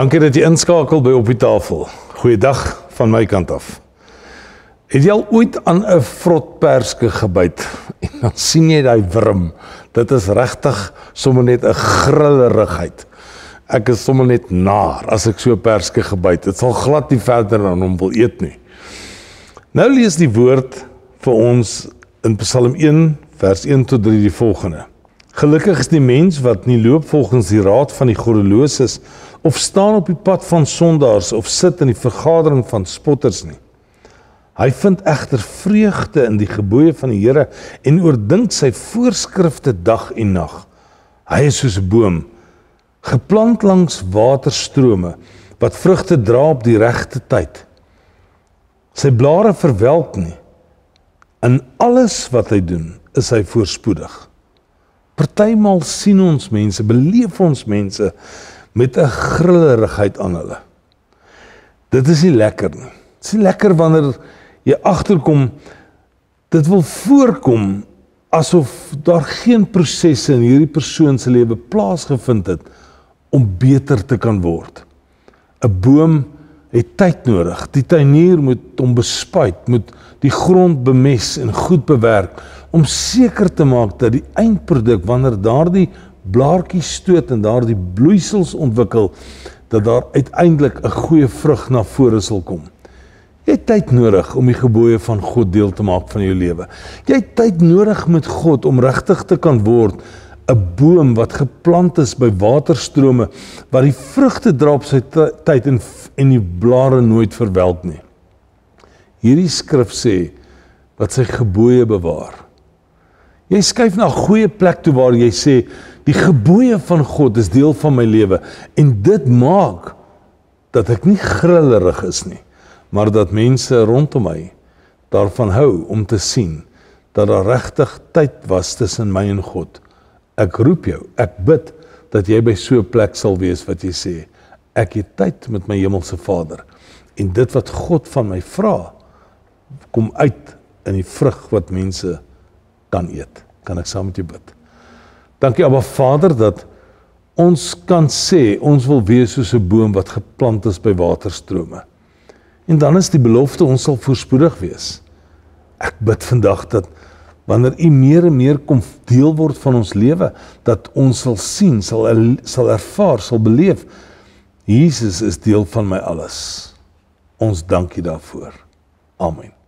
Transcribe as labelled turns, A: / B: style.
A: Dankie dat jy inskakel by Op die Tafel. Goeiedag van my kant af. Het jy al ooit aan 'n vrotperske gebyt en dan sien jy daai wurm? Dit is regtig sommer net 'n grillerigheid. Ek is sommer net naar as ek so 'n perske gebyt. Dit sal glad nie verder dan hom wil eet nie. Nou lees die woord vir ons in Psalm 1 vers 1 tot 3 die volgende. Gelukkig is die mens wat nie loop volgens die raad van die goddeloses, of staan op die pad van sondaars, of sit in die vergadering van spotters nie. Hy vind egter vreugde in die gebooie van die Here en oordink sy voorskrifte dag en nag. Hy is soos 'n boom, geplant langs waterstrome, wat vrugte dra op die regte tyd. Sy blare verwelk nie. In alles wat hy doen, is hy voorspoedig. Partymal sien ons mense, beleef ons mense met 'n grillerigheid aan hulle. Dit is nie lekker nie. Dit is nie lekker wanneer jy agterkom, dit wil voorkom asof daar geen prosesse in hierdie persoon se lewe plaasgevind het om beter te kan word. 'n Boom het tyd nodig. Die tuinier moet hom bespuit, moet die grond bemes en goed bewerk, om seker te maak dat die eindproduk, wanneer daardie blaartjies stoot en daardie bloeisels ontwikkel, dat daar uiteindelik 'n goeie vrug na vore sal kom. Jy het tyd nodig om die gebooie van God deel te maak van jou lewe. Jy het tyd nodig met God om regtig te kan word 'n boom wat geplant is by waterstrome, waar die vrugte dra op sy tyd en die blare nooit verwelk nie. Hierdie skrif sê wat sy gebooie bewaar. Jy skuif na 'n goeie plek toe waar jy sê, die gebooie van God is deel van my lewe, en dit maak dat ek nie grillerig is nie, maar dat mense rondom my daarvan hou om te sien dat daar regtig tyd was tussen my en God. Ek roep jou, ek bid dat jy by so 'n plek sal wees wat jy sê, ek het tyd met my hemelse Vader, en dit wat God van my vra, kom uit in die vrug wat mense kan eet. Kan ek saam met jou bid? Dankie Abba Vader dat ons kan sê, ons wil wees soos 'n boom wat geplant is by waterstrome. En dan is die belofte, ons sal voorspoedig wees. Ek bid vandag dat wanneer U meer en meer kom deel word van ons lewe, dat ons sal sien, sal ervaar, sal beleef, Jesus is deel van my alles. Ons dank U daarvoor. Amen.